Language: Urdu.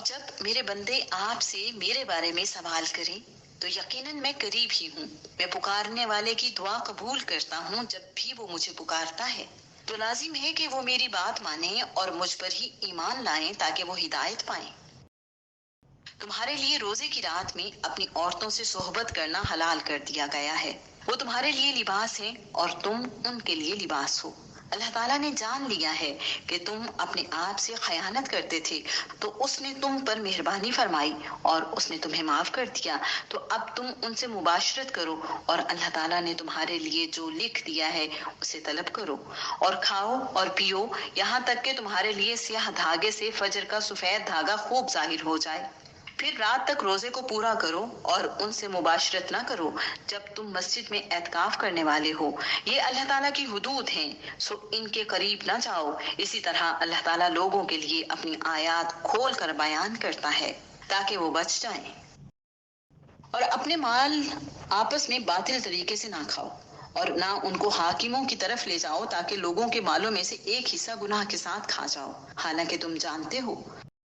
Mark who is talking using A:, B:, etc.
A: جب میرے بندے آپ سے میرے بارے میں سوال کریں تو یقیناً میں قریب ہی ہوں۔ میں پکارنے والے کی دعا قبول کرتا ہوں جب بھی وہ مجھے پکارتا ہے۔ تو لازم ہے کہ وہ میری بات مانیں اور مجھ پر ہی ایمان لائیں تاکہ وہ ہدایت پائیں۔ تمہارے لیے روزے کی رات میں اپنی عورتوں سے صحبت کرنا حلال کر دیا گیا ہے۔ وہ تمہارے لیے لباس ہے اور تم ان کے لیے لباس ہو۔ اللہ تعالیٰ نے جان لیا ہے کہ تم اپنے آپ سے خیانت کرتے تھے تو اس نے تم پر مہربانی فرمائی اور اس نے تمہیں معاف کر دیا، تو اب تم ان سے مباشرت کرو اور اللہ تعالیٰ نے تمہارے لیے جو لکھ دیا ہے اسے طلب کرو، اور کھاؤ اور پیو یہاں تک کہ تمہارے لیے سیاہ دھاگے سے فجر کا سفید دھاگا خوب ظاہر ہو جائے۔ پھر رات تک روزے کو پورا کرو اور ان سے مباشرت نہ کرو جب تم مسجد میں اعتکاف کرنے والے ہو۔ یہ اللہ تعالیٰ کی حدود ہیں، سو ان کے قریب نہ جاؤ۔ اسی طرح اللہ تعالیٰ لوگوں کے لیے اپنی آیات کھول کر بیان کرتا ہے تاکہ وہ بچ جائیں۔ اور اپنے مال آپس میں باطل طریقے سے نہ کھاؤ اور نہ ان کو حاکموں کی طرف لے جاؤ تاکہ لوگوں کے مالوں میں سے ایک حصہ گناہ کے ساتھ کھا جاؤ، حالانکہ تم جانتے ہو